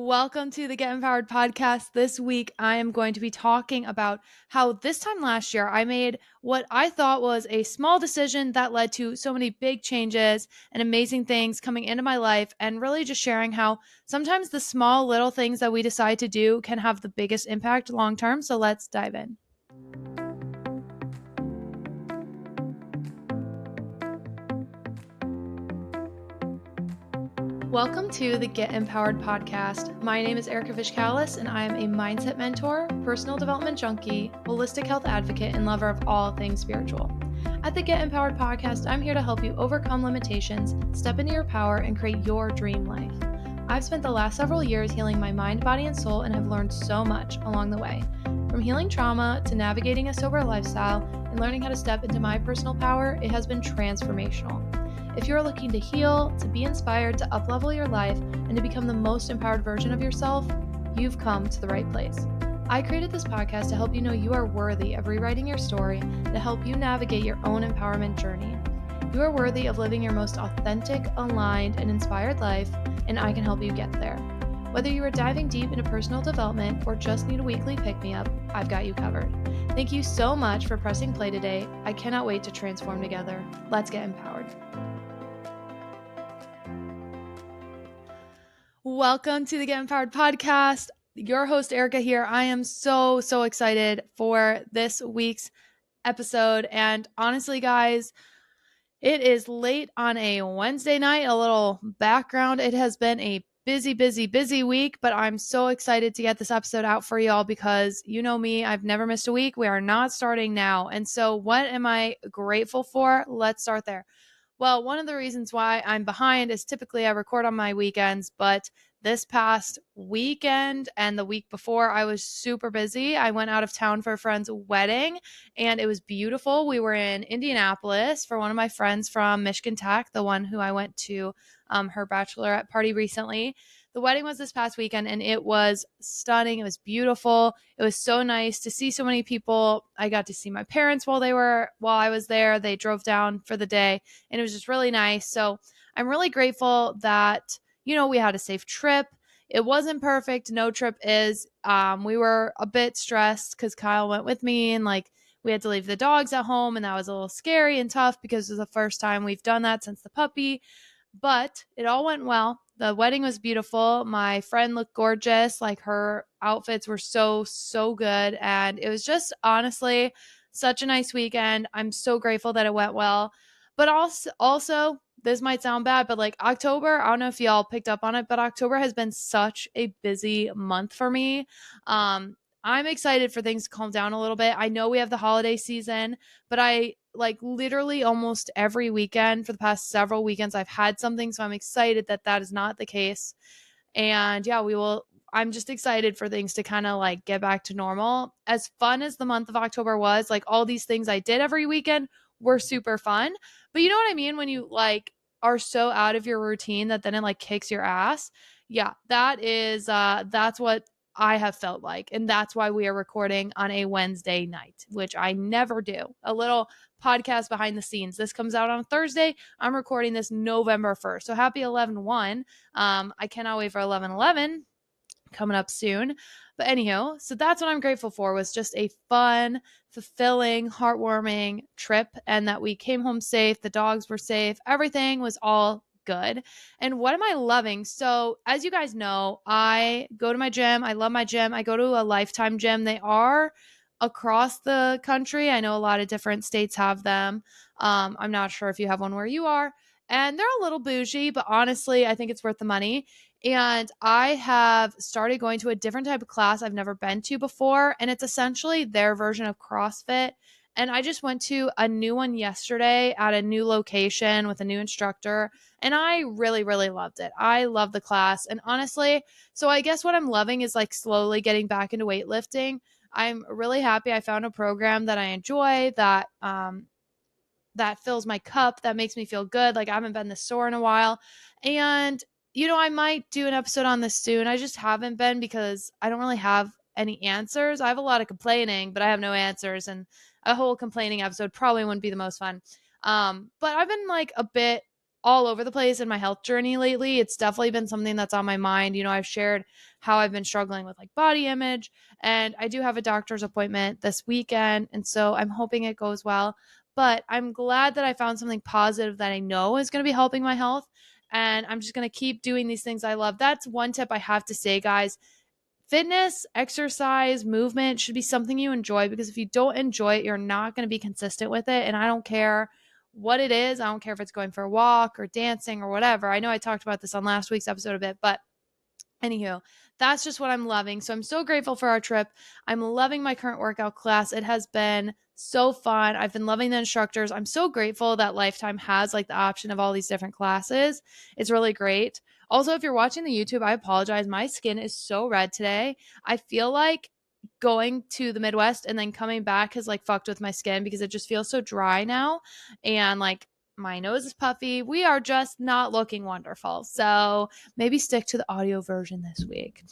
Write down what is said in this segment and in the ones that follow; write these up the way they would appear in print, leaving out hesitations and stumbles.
Welcome to the Get Empowered podcast. This week, I am going to be talking about how this time last year I made what I thought was a small decision that led to so many big changes and amazing things coming into my life, and really just sharing how sometimes the small little things that we decide to do can have the biggest impact long term. So let's dive in. Welcome to the Get Empowered podcast. My name is Erica Vishkalis, and I am a mindset mentor, personal development junkie, holistic health advocate, and lover of all things spiritual. At the Get Empowered podcast, I'm here to help you overcome limitations, step into your power, and create your dream life. I've spent the last several years healing my mind, body, and soul, and have learned so much along the way. From healing trauma to navigating a sober lifestyle and learning how to step into my personal power, it has been transformational. If you're looking to heal, to be inspired, to uplevel your life, and to become the most empowered version of yourself, you've come to the right place. I created this podcast to help you know you are worthy of rewriting your story, to help you navigate your own empowerment journey. You are worthy of living your most authentic, aligned, and inspired life, and I can help you get there. Whether you are diving deep into personal development or just need a weekly pick-me-up, I've got you covered. Thank you so much for pressing play today. I cannot wait to transform together. Let's get empowered. Welcome to the Get Empowered podcast. Your host, Erica, here. I am so excited for this week's episode. And honestly, guys, it is late on a Wednesday night. A little background. It has been a busy week, but I'm so excited to get this episode out for y'all because you know me, I've never missed a week. We are not starting now. And so what am I grateful for? Let's start there. Well, one of the reasons why I'm behind is typically I record on my weekends, but this past weekend and the week before, I was super busy. I went out of town for a friend's wedding and it was beautiful. We were in Indianapolis for one of my friends from Michigan Tech, the one who I went to her bachelorette party recently. The wedding was this past weekend and it was stunning. It was beautiful. It was so nice to see so many people. I got to see my parents while I was there. They drove down for the day and it was just really nice. So I'm really grateful that, we had a safe trip. It wasn't perfect. No trip is. We were a bit stressed because Kyle went with me and we had to leave the dogs at home and that was a little scary and tough because it was the first time we've done that since the puppy. But it all went well. The wedding was beautiful. My friend looked gorgeous. Her outfits were so good. And it was just honestly such a nice weekend. I'm so grateful that it went well. But also this might sound bad, but October, I don't know if y'all picked up on it, but October has been such a busy month for me. I'm excited for things to calm down a little bit. I know we have the holiday season, but I literally almost every weekend for the past several weekends, I've had something. So I'm excited that that is not the case. And yeah, I'm just excited for things to kind of get back to normal. As fun as the month of October was, all these things I did every weekend were super fun. But you know what I mean? When you are so out of your routine that then it kicks your ass. Yeah, that's what I have felt like. And that's why we are recording on a Wednesday night, which I never do. A little podcast behind the scenes. This comes out on Thursday. I'm recording this November 1st. So happy 11/1. I cannot wait for 11/11 coming up soon. But anyhow, so that's what I'm grateful for, was just a fun, fulfilling, heartwarming trip, and that we came home safe. The dogs were safe. Everything was all good. And what am I loving? So as you guys know, I go to my gym. I love my gym. I go to a Lifetime gym. They are across the country. I know a lot of different states have them. I'm not sure if you have one where you are. And they're a little bougie, but honestly, I think it's worth the money. And I have started going to a different type of class I've never been to before. And it's essentially their version of CrossFit. And I just went to a new one yesterday at a new location with a new instructor. And I really loved it. I love the class. And honestly, so I guess what I'm loving is slowly getting back into weightlifting. I'm really happy I found a program that I enjoy, that fills my cup, that makes me feel good. I haven't been this sore in a while. And I might do an episode on this soon. I just haven't been because I don't really have any answers. I have a lot of complaining, but I have no answers. And a whole complaining episode probably wouldn't be the most fun. But I've been a bit all over the place in my health journey lately. It's definitely been something that's on my mind. I've shared how I've been struggling with like body image, and I do have a doctor's appointment this weekend. And so I'm hoping it goes well. But I'm glad that I found something positive that I know is going to be helping my health. And I'm just going to keep doing these things I love. That's one tip I have to say, guys. Fitness, exercise, movement should be something you enjoy, because if you don't enjoy it, you're not going to be consistent with it. And I don't care what it is. I don't care if it's going for a walk or dancing or whatever. I know I talked about this on last week's episode a bit, but anywho, that's just what I'm loving. So I'm so grateful for our trip. I'm loving my current workout class. It has been so fun. I've been loving the instructors. I'm so grateful that Lifetime has like the option of all these different classes. It's really great. Also, if you're watching the YouTube, I apologize. My skin is so red today. I feel like going to the Midwest and then coming back has like fucked with my skin, because it just feels so dry now. And like my nose is puffy. We are just not looking wonderful. So maybe stick to the audio version this week.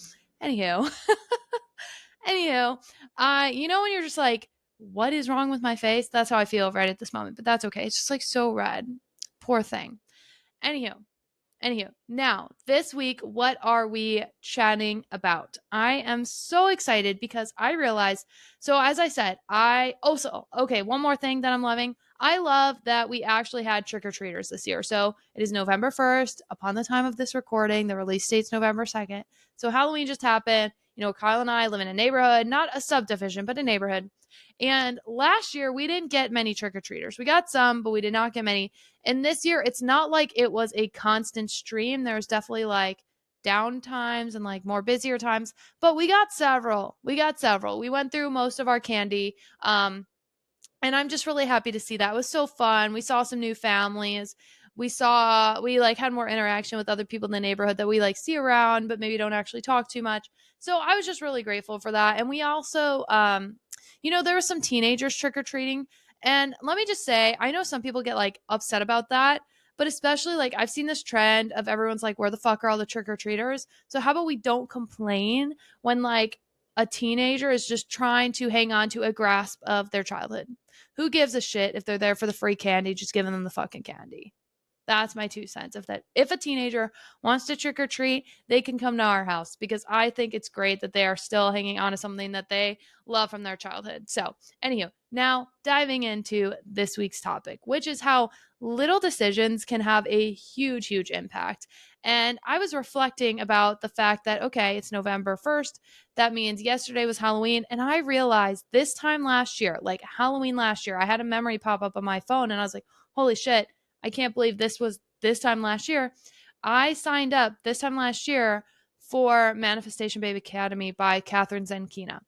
Anywho, when you're just like, what is wrong with my face? That's how I feel right at this moment, but that's okay. It's just like so red. Poor thing. Anywho, now this week, what are we chatting about? I am so excited because I realized, so as I said, okay, one more thing that I'm loving. I love that we actually had trick-or-treaters this year. So it is November 1st. Upon the time of this recording, the release date's November 2nd. So Halloween just happened. Kyle and I live in a neighborhood, not a subdivision, but a neighborhood. And last year, we didn't get many trick-or-treaters. We got some, but we did not get many. And this year, it's not like it was a constant stream. There's definitely like down times and like more busier times, but we got several. We went through most of our candy. And I'm just really happy to see that. It was so fun. We saw some new families. We like had more interaction with other people in the neighborhood that we like see around, but maybe don't actually talk too much. So I was just really grateful for that. And we also, there were some teenagers trick-or-treating. And let me just say, I know some people get like upset about that, but especially like I've seen this trend of everyone's like, where the fuck are all the trick-or-treaters? So how about we don't complain when like a teenager is just trying to hang on to a grasp of their childhood? Who gives a shit if they're there for the free candy? Just giving them the fucking candy. That's my 2 cents. If a teenager wants to trick or treat, they can come to our house, because I think it's great that they are still hanging on to something that they love from their childhood. So, anywho, now diving into this week's topic, which is how little decisions can have a huge, huge impact. And I was reflecting about the fact that, okay, it's November 1st. That means yesterday was Halloween. And I realized this time last year, like Halloween last year, I had a memory pop up on my phone and I was like, holy shit, I can't believe this was this time last year. I signed up this time last year for Manifestation Babe Academy by Catherine Zenkina.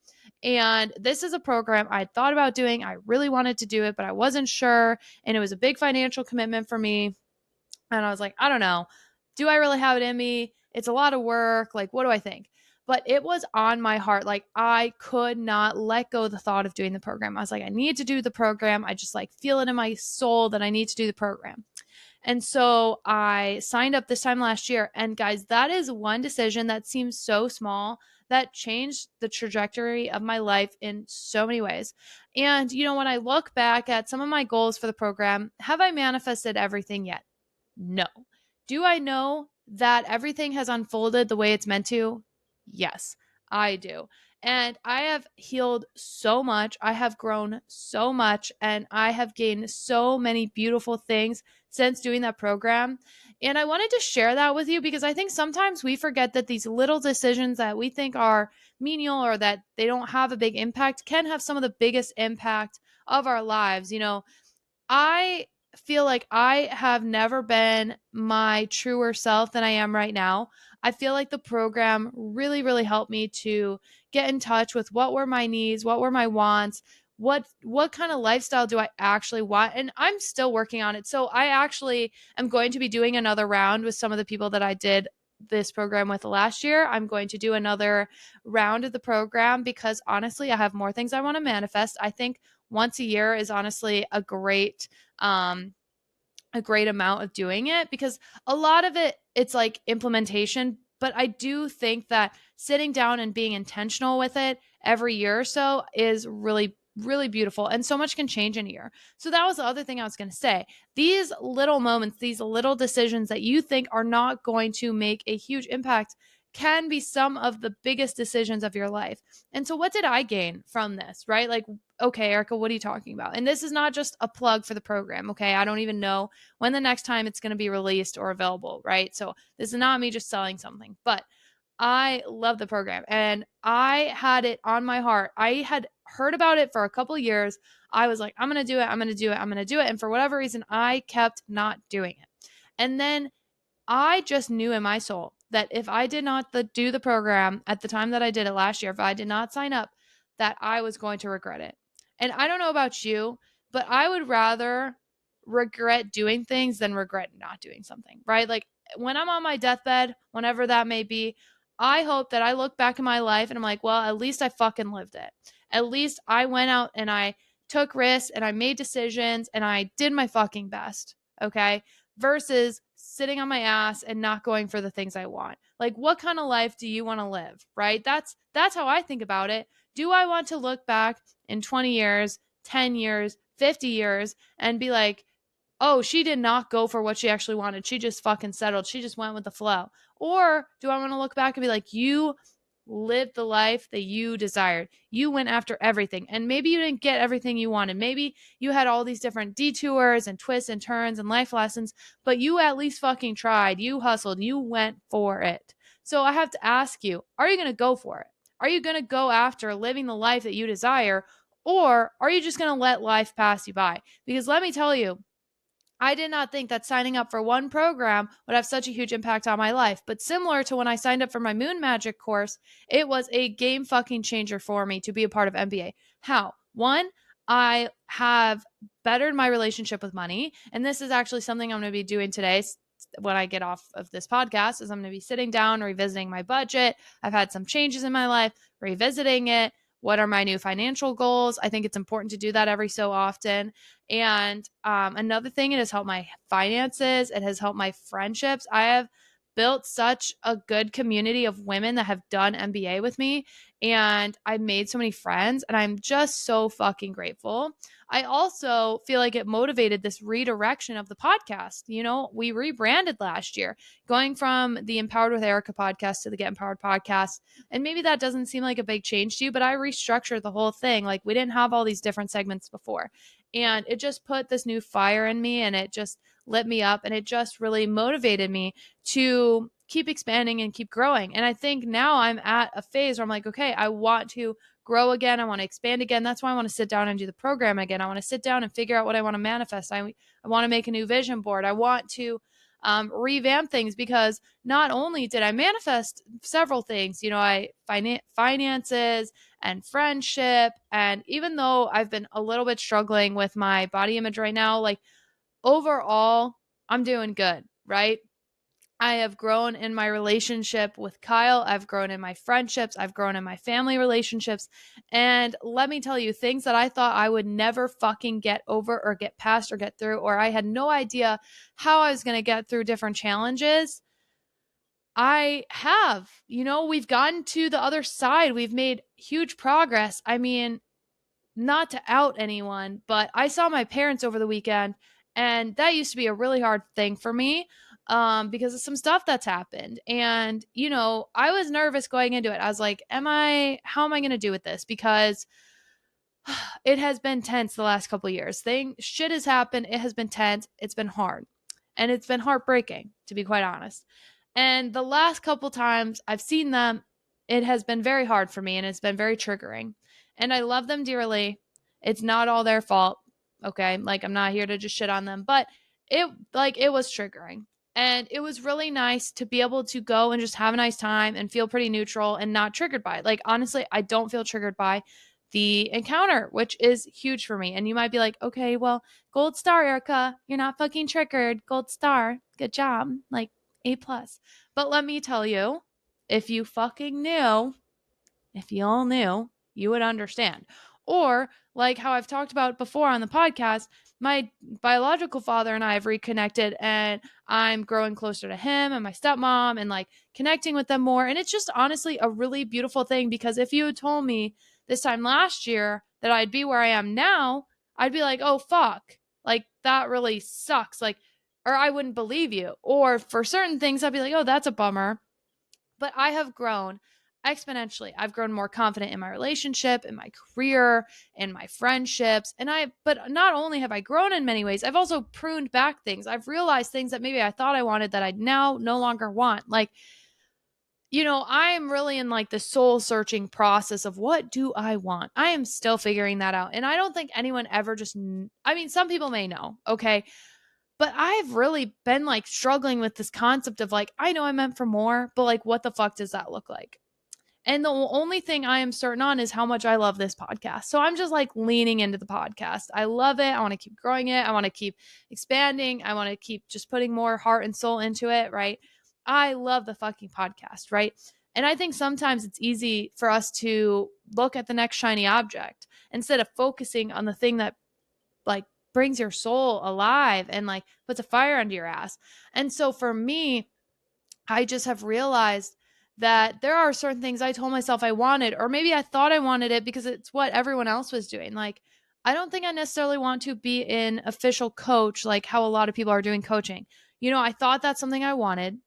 And this is a program I thought about doing. I really wanted to do it, but I wasn't sure. And it was a big financial commitment for me. And I was like, I don't know. Do I really have it in me? It's a lot of work. Like, what do I think? But it was on my heart. Like, I could not let go of the thought of doing the program. I was like, I need to do the program. I just like feel it in my soul that I need to do the program. And so I signed up this time last year. And guys, that is one decision that seems so small that changed the trajectory of my life in so many ways. And, when I look back at some of my goals for the program, have I manifested everything yet? No. Do I know that everything has unfolded the way it's meant to? Yes, I do. And I have healed so much. I have grown so much, and I have gained so many beautiful things since doing that program. And I wanted to share that with you, because I think sometimes we forget that these little decisions that we think are menial or that they don't have a big impact can have some of the biggest impact of our lives. I feel like I have never been my truer self than I am right now. I feel like the program really, really helped me to get in touch with what were my needs, what were my wants, what kind of lifestyle do I actually want? And I'm still working on it. So I actually am going to be doing another round with some of the people that I did this program with last year. I'm going to do another round of the program because honestly, I have more things I want to manifest. I think once a year is honestly a great amount of doing it, because a lot of it's like implementation, but I do think that sitting down and being intentional with it every year or so is really really beautiful, and so much can change in a year. So that was the other thing I was going to say. These little moments, these little decisions that you think are not going to make a huge impact can be some of the biggest decisions of your life. And so what did I gain from this, right? Like, okay, Erica, what are you talking about? And this is not just a plug for the program, okay? I don't even know when the next time it's going to be released or available, right? So this is not me just selling something, but I love the program and I had it on my heart. I had heard about it for a couple years. I was like, I'm going to do it. I'm going to do it. I'm going to do it. And for whatever reason, I kept not doing it. And then I just knew in my soul that if I did not do the program at the time that I did it last year, if I did not sign up, that I was going to regret it. And I don't know about you, but I would rather regret doing things than regret not doing something, right? Like when I'm on my deathbed, whenever that may be, I hope that I look back in my life and I'm like, well, at least I fucking lived it. At least I went out and I took risks and I made decisions and I did my fucking best. Okay. Versus sitting on my ass and not going for the things I want. Like what kind of life do you want to live, right? That's how I think about it. Do I want to look back in 20 years, 10 years, 50 years and be like, oh, she did not go for what she actually wanted. She just fucking settled. She just went with the flow. Or do I want to look back and be like, you lived the life that you desired. You went after everything. And maybe you didn't get everything you wanted. Maybe you had all these different detours and twists and turns and life lessons, but you at least fucking tried. You hustled. You went for it. So I have to ask you, are you going to go for it? Are you going to go after living the life that you desire? Or are you just going to let life pass you by? Because let me tell you, I did not think that signing up for one program would have such a huge impact on my life. But similar to when I signed up for my moon magic course, it was a game fucking changer for me to be a part of MBA. How? One, I have bettered my relationship with money. And this is actually something I'm going to be doing today when I get off of this podcast is I'm going to be sitting down, revisiting my budget. I've had some changes in my life, revisiting it. What are my new financial goals? I think it's important to do that every so often. And another thing, it has helped my finances. It has helped my friendships. I have built such a good community of women that have done MBA with me. And I made so many friends. And I'm just so fucking grateful. I also feel like it motivated this redirection of the podcast. You know, we rebranded last year, going from the Empowered with Erica podcast to the Get Empowered podcast. And maybe that doesn't seem like a big change to you, but I restructured the whole thing. Like we didn't have all these different segments before. And it just put this new fire in me and it just lit me up and it just really motivated me to keep expanding and keep growing. And I think now I'm at a phase where I'm like, okay, I want to grow again. I want to expand again. That's why I want to sit down and do the program again. I want to sit down and figure out what I want to manifest. I want to make a new vision board. I want to revamp things because not only did I manifest several things, you know, finances and friendship. And even though I've been a little bit struggling with my body image right now, like overall, I'm doing good, right? I have grown in my relationship with Kyle. I've grown in my friendships. I've grown in my family relationships. And let me tell you, things that I thought I would never fucking get over or get past or get through, or I had no idea how I was going to get through different challenges. I have, you know, we've gotten to the other side. We've made huge progress. I mean, not to out anyone, but I saw my parents over the weekend, and that used to be a really hard thing for me because of some stuff that's happened. And, you know, I was nervous going into it. I was like, how am I going to do with this? Because it has been tense the last couple of years. Shit has happened. It has been tense. It's been hard. And it's been heartbreaking, to be quite honest. And the last couple times I've seen them, it has been very hard for me and it's been very triggering. And I love them dearly. It's not all their fault. Okay. Like I'm not here to just shit on them, but it was triggering. And it was really nice to be able to go and just have a nice time and feel pretty neutral and not triggered by it. Like, honestly, I don't feel triggered by the encounter, which is huge for me. And you might be like, okay, well, gold star, Erica, you're not fucking triggered. Gold star. Good job. Like A plus. But let me tell you, if you fucking knew, if you all knew, you would understand. Or like how I've talked about before on the podcast, my biological father and I have reconnected and I'm growing closer to him and my stepmom and like connecting with them more. And it's just honestly a really beautiful thing because if you had told me this time last year that I'd be where I am now, I'd be like, oh, fuck. Like, that really sucks. Like, or I wouldn't believe you. Or for certain things, I'd be like, oh, that's a bummer. But I have grown exponentially. I've grown more confident in my relationship, in my career, in my friendships. But not only have I grown in many ways, I've also pruned back things. I've realized things that maybe I thought I wanted that I now no longer want. Like, I'm really in like the soul searching process of what do I want? I am still figuring that out. And I don't think anyone ever I mean, some people may know, okay? But I've really been like struggling with this concept of like, I know I'm meant for more, but like, what the fuck does that look like? And the only thing I am certain on is how much I love this podcast. So I'm just like leaning into the podcast. I love it. I want to keep growing it. I want to keep expanding. I want to keep just putting more heart and soul into it, right? I love the fucking podcast, right? And I think sometimes it's easy for us to look at the next shiny object instead of focusing on the thing that like brings your soul alive and like puts a fire under your ass. And so for me, I just have realized that there are certain things I told myself I wanted, or maybe I thought I wanted it because it's what everyone else was doing. Like, I don't think I necessarily want to be an official coach, like how a lot of people are doing coaching. I thought that's something I wanted,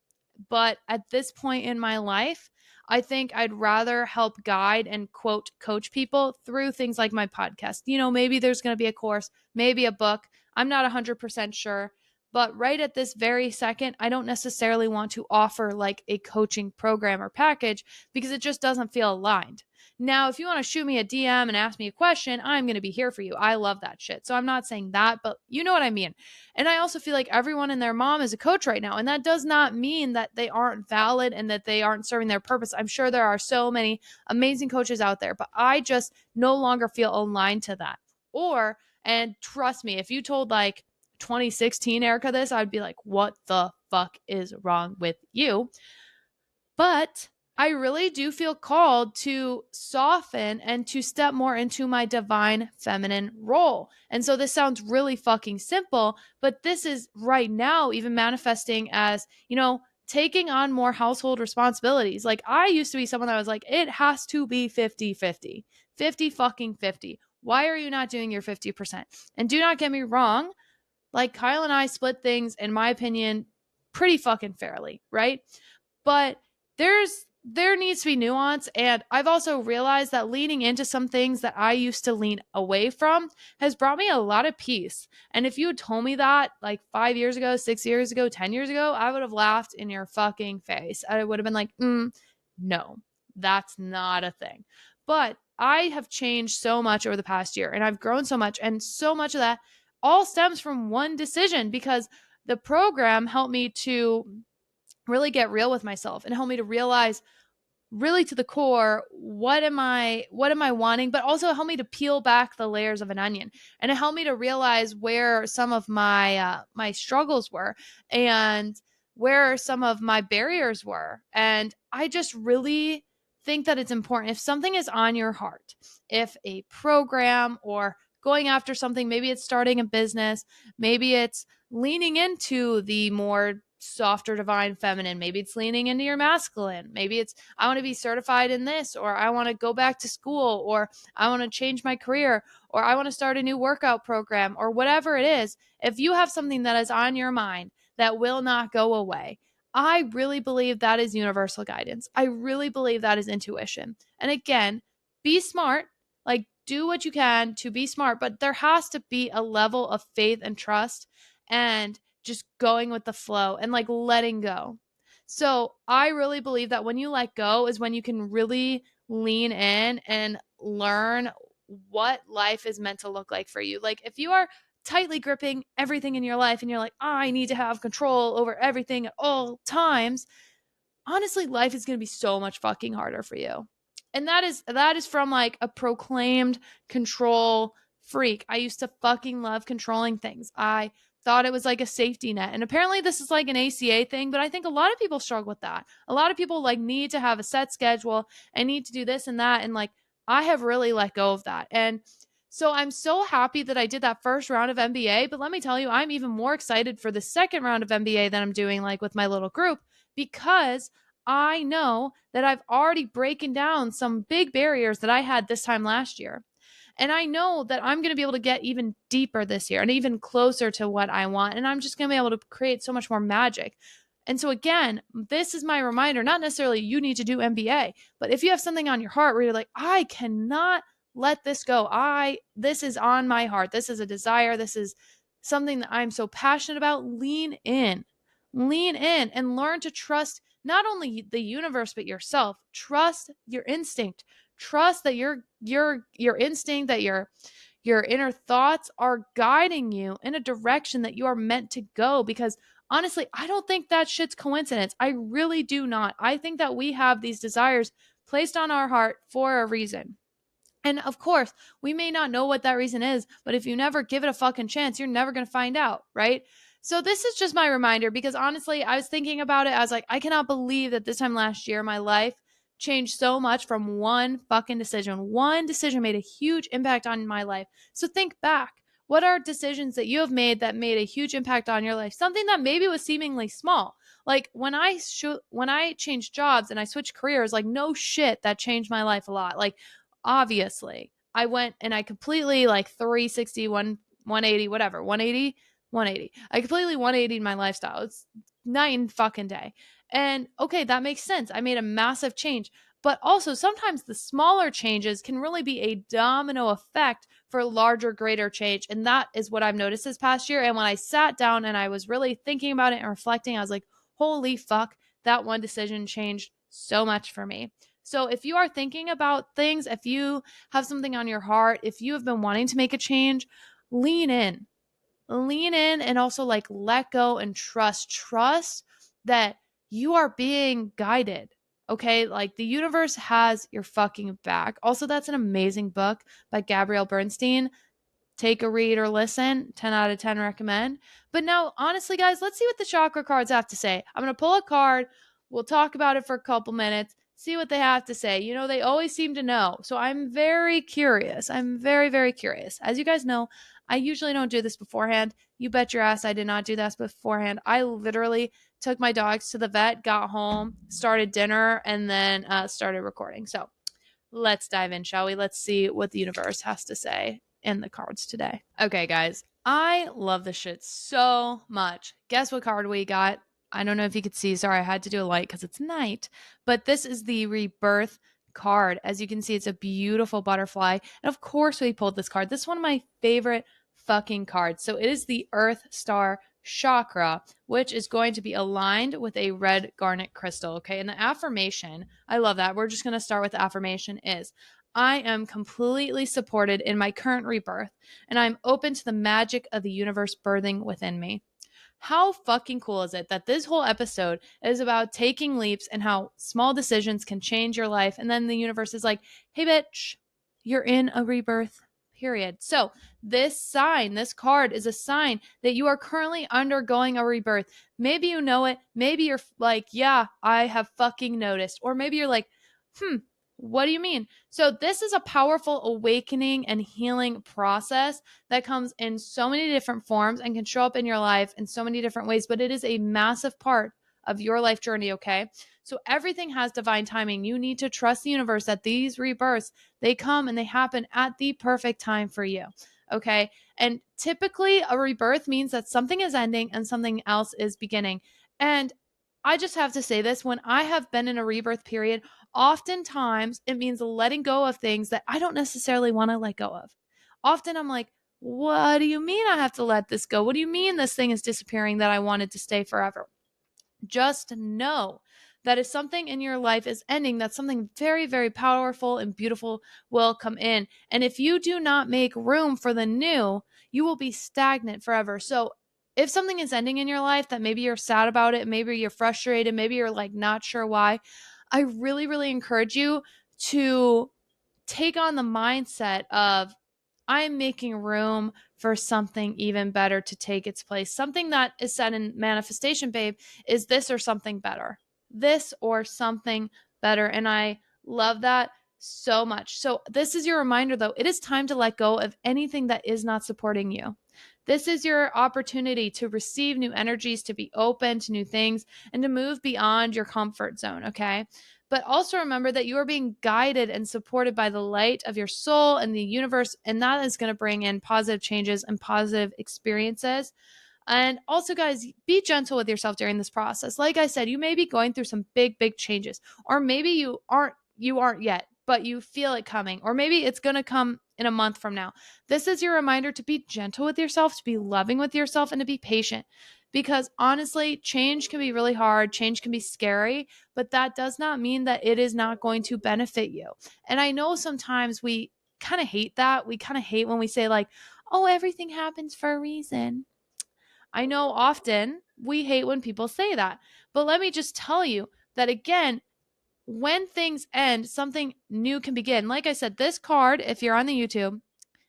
but at this point in my life, I think I'd rather help guide and quote coach people through things like my podcast. Maybe there's going to be a course, maybe a book. I'm not 100% sure. But right at this very second, I don't necessarily want to offer like a coaching program or package because it just doesn't feel aligned. Now, if you want to shoot me a DM and ask me a question, I'm going to be here for you. I love that shit. So I'm not saying that, but you know what I mean. And I also feel like everyone and their mom is a coach right now. And that does not mean that they aren't valid and that they aren't serving their purpose. I'm sure there are so many amazing coaches out there, but I just no longer feel aligned to that. And trust me, if you told like 2016 Erica this, I'd be like, what the fuck is wrong with you? But I really do feel called to soften and to step more into my divine feminine role. And so this sounds really fucking simple, but this is right now even manifesting as, taking on more household responsibilities. Like I used to be someone that was like, it has to be 50-50, 50 fucking 50. Why are you not doing your 50%? And do not get me wrong, like Kyle and I split things, in my opinion, pretty fucking fairly, right? But there needs to be nuance. And I've also realized that leaning into some things that I used to lean away from has brought me a lot of peace. And if you had told me that like 5 years ago, 6 years ago, 10 years ago, I would have laughed in your fucking face. I would have been like, no, that's not a thing. But I have changed so much over the past year and I've grown so much. And so much of that all stems from one decision because the program helped me to really get real with myself and help me to realize really to the core what am I wanting, but also help me to peel back the layers of an onion, and it helped me to realize where some of my struggles were and where some of my barriers were. And I just really think that it's important, if something is on your heart, if a program or going after something, maybe it's starting a business, maybe it's leaning into the more softer divine feminine, maybe it's leaning into your masculine, maybe it's I want to be certified in this, or I want to go back to school, or I want to change my career, or I want to start a new workout program, or whatever it is. If you have something that is on your mind that will not go away, I really believe that is universal guidance. I really believe that is intuition. And again, be smart, like do what you can to be smart, but there has to be a level of faith and trust and just going with the flow and like letting go. So I really believe that when you let go is when you can really lean in and learn what life is meant to look like for you. Like if you are tightly gripping everything in your life and you're like, I need to have control over everything at all times, honestly, life is going to be so much fucking harder for you. And that is from like a proclaimed control freak. I used to fucking love controlling things. I thought it was like a safety net. And apparently this is like an ACA thing, but I think a lot of people struggle with that. A lot of people like need to have a set schedule and need to do this and that. And like, I have really let go of that. And so I'm so happy that I did that first round of MBA, but let me tell you, I'm even more excited for the second round of MBA that I'm doing like with my little group, because I know that I've already broken down some big barriers that I had this time last year. And I know that I'm going to be able to get even deeper this year and even closer to what I want. And I'm just going to be able to create so much more magic. And so again, this is my reminder, not necessarily you need to do MBA, but if you have something on your heart where you're like, I cannot let this go. This is on my heart. This is a desire. This is something that I'm so passionate about. Lean in and learn to trust not only the universe, but yourself. Trust your instinct. Trust that your instinct, that your inner thoughts are guiding you in a direction that you are meant to go. Because honestly, I don't think that shit's coincidence. I really do not. I think that we have these desires placed on our heart for a reason. And of course, we may not know what that reason is, but if you never give it a fucking chance, you're never going to find out, right? So this is just my reminder, because honestly, I was thinking about it. I was like, I cannot believe that this time last year, my life changed so much from one fucking decision. One decision made a huge impact on my life. So think back. What are decisions that you have made that made a huge impact on your life? Something that maybe was seemingly small. Like when I changed jobs and I switched careers, like no shit, that changed my life a lot. Like obviously I went and I completely like 360, 180, whatever, 180, 180. I completely 180 my lifestyle. It's night and fucking day. And okay, that makes sense. I made a massive change. But also sometimes the smaller changes can really be a domino effect for larger, greater change. And that is what I've noticed this past year. And when I sat down and I was really thinking about it and reflecting, I was like, holy fuck, that one decision changed so much for me. So if you are thinking about things, if you have something on your heart, if you have been wanting to make a change, lean in. Lean in and also like let go and trust that you are being guided. Okay? Like the universe has your fucking back. Also, that's an amazing book by Gabrielle Bernstein. Take a read or listen. 10 out of 10 recommend. But now, honestly, guys, let's see what the chakra cards have to say. I'm going to pull a card. We'll talk about it for a couple minutes, see what they have to say. You know, they always seem to know. So I'm very curious. I'm very, very curious. As you guys know, I usually don't do this beforehand. You bet your ass I did not do this beforehand. I literally took my dogs to the vet, got home, started dinner, and then started recording. So let's dive in, shall we? Let's see what the universe has to say in the cards today. Okay, guys, I love this shit so much. Guess what card we got? I don't know if you could see. Sorry, I had to do a light because it's night. But this is the rebirth card. As you can see, it's a beautiful butterfly. And of course, we pulled this card. This is one of my favorite fucking cards. So it is the Earth Star chakra, which is going to be aligned with a red garnet crystal. Okay. And the affirmation, I love that. We're just going to start with the affirmation is, I am completely supported in my current rebirth, and I'm open to the magic of the universe birthing within me. How fucking cool is it that this whole episode is about taking leaps and how small decisions can change your life? And then the universe is like, hey, bitch, you're in a rebirth, period. So this card is a sign that you are currently undergoing a rebirth. Maybe you know it. Maybe you're like, yeah, I have fucking noticed. Or maybe you're like, what do you mean? So this is a powerful awakening and healing process that comes in so many different forms and can show up in your life in so many different ways, but it is a massive part of your life journey, okay? So everything has divine timing. You need to trust the universe that these rebirths, they come and they happen at the perfect time for you, okay? And typically a rebirth means that something is ending and something else is beginning. And I just have to say this, when I have been in a rebirth period, oftentimes it means letting go of things that I don't necessarily want to let go of. Often I'm like, what do you mean I have to let this go? What do you mean this thing is disappearing that I wanted to stay forever? Just know that if something in your life is ending, that something very, very powerful and beautiful will come in. And if you do not make room for the new, you will be stagnant forever. So if something is ending in your life that maybe you're sad about it, maybe you're frustrated, maybe you're like not sure why, I really, really encourage you to take on the mindset of, I'm making room for something even better to take its place. Something that is said in manifestation, babe, is this or something better. This or something better. And I love that so much. So this is your reminder, though. It is time to let go of anything that is not supporting you. This is your opportunity to receive new energies, to be open to new things, and to move beyond your comfort zone, okay? But also remember that you are being guided and supported by the light of your soul and the universe, and that is going to bring in positive changes and positive experiences. And also, guys, be gentle with yourself during this process. Like I said, you may be going through some big changes, or maybe you aren't yet, but you feel it coming, or maybe it's going to come in a month from now. This is your reminder to be gentle with yourself, to be loving with yourself, and to be patient. Because honestly, change can be really hard, change can be scary, but that does not mean that it is not going to benefit you. And I know sometimes we kind of hate that. We kind of hate when we say, like, oh, everything happens for a reason. I know often we hate when people say that. But let me just tell you that again, when things end, something new can begin. Like I said, this card, if you're on the YouTube,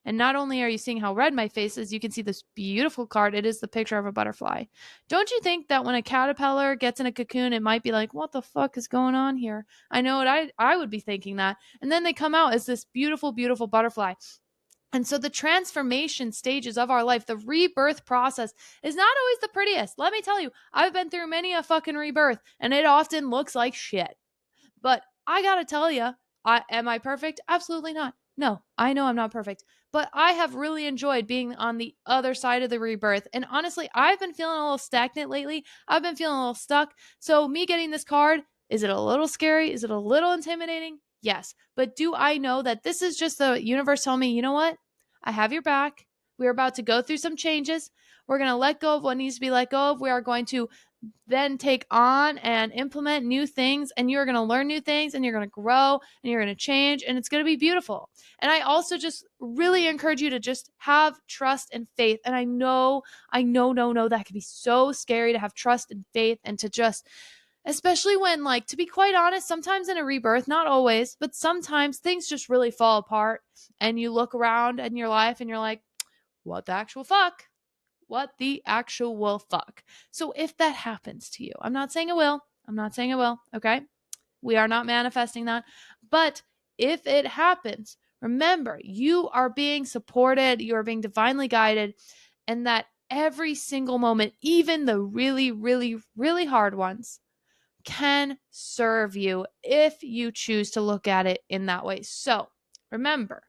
and not only are you seeing how red my face is, you can see this beautiful card. It is the picture of a butterfly. Don't you think that when a caterpillar gets in a cocoon, it might be like, what the fuck is going on here? I know what I would be thinking that. And then they come out as this beautiful butterfly. And so the transformation stages of our life, the rebirth process, is not always the prettiest. Let me tell you, I've been through many a fucking rebirth, and it often looks like shit. But I gotta tell you, am I perfect? Absolutely not. No, I know I'm not perfect. But I have really enjoyed being on the other side of the rebirth. And honestly, I've been feeling a little stagnant lately. I've been feeling a little stuck. So me getting this card, is it a little scary? Is it a little intimidating? Yes. But do I know that this is just the universe telling me, you know what? I have your back. We're about to go through some changes. We're going to let go of what needs to be let go of. We are going to then take on and implement new things, and you're going to learn new things, and you're going to grow, and you're going to change, and it's going to be beautiful. And I also just really encourage you to just have trust and faith. And I know that can be so scary to have trust and faith, and to just, especially when, like, to be quite honest, sometimes in a rebirth, not always, but sometimes things just really fall apart, and you look around in your life and you're like, what the actual fuck? What the actual fuck? So if that happens to you, I'm not saying it will. Okay? We are not manifesting that. But if it happens, remember, you are being supported, you are being divinely guided, and that every single moment, even the really hard ones, can serve you if you choose to look at it in that way. So remember,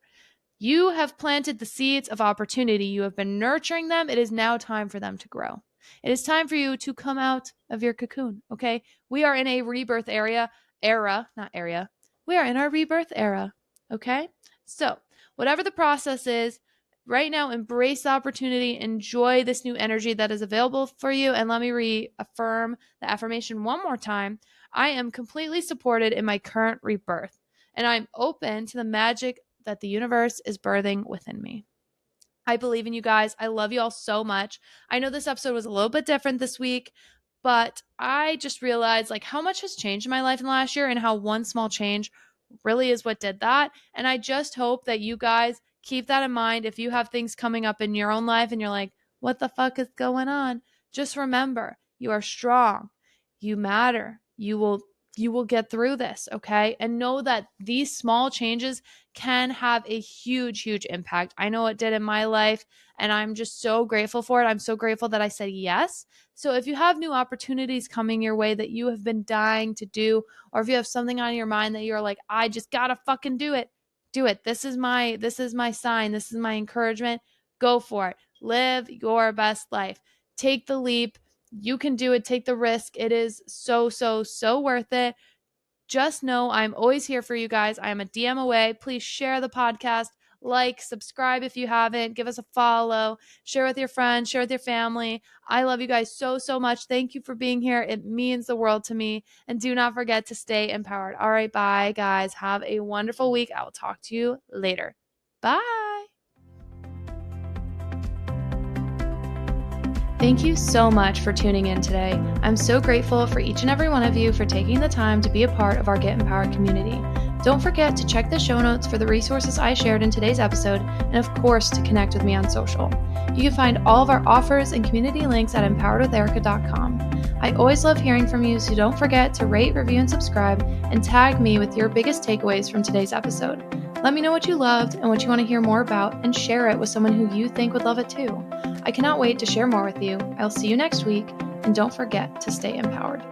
you have planted the seeds of opportunity. You have been nurturing them. It is now time for them to grow. It is time for you to come out of your cocoon, okay? We are in a rebirth not area. We are in our rebirth era, okay? So, whatever the process is, right now, embrace the opportunity, enjoy this new energy that is available for you. And let me reaffirm the affirmation one more time. I am completely supported in my current rebirth, and I'm open to the magic that the universe is birthing within me. I believe in you guys. I love you all so much. I know this episode was a little bit different this week, but I just realized, like, how much has changed in my life in the last year, and how one small change really is what did that. And I just hope that you guys keep that in mind. If you have things coming up in your own life and you're like, what the fuck is going on? Just remember, you are strong. You matter. You will get through this, okay? And know that these small changes can have a huge impact. I know it did in my life, and I'm just so grateful for it. I'm so grateful that I said yes. So if you have new opportunities coming your way that you have been dying to do, or if you have something on your mind that you're like, I just gotta fucking do it. This is my sign. This is my encouragement. Go for it. Live your best life. Take the leap. You can do it. Take the risk. It is so worth it. Just know I'm always here for you guys. I am a DM away. Please share the podcast, subscribe if you haven't, give us a follow, share with your friends, share with your family. I love you guys so much. Thank you for being here. It means the world to me. And do not forget to stay empowered. All right, bye guys. Have a wonderful week. I will talk to you later. Bye. Thank you so much for tuning in today. I'm so grateful for each and every one of you for taking the time to be a part of our Get Empowered community. Don't forget to check the show notes for the resources I shared in today's episode, and of course to connect with me on social. You can find all of our offers and community links at empoweredwitherica.com. I always love hearing from you, so don't forget to rate, review, and subscribe, and tag me with your biggest takeaways from today's episode. Let me know what you loved and what you want to hear more about, and share it with someone who you think would love it too. I cannot wait to share more with you. I'll see you next week, and don't forget to stay empowered.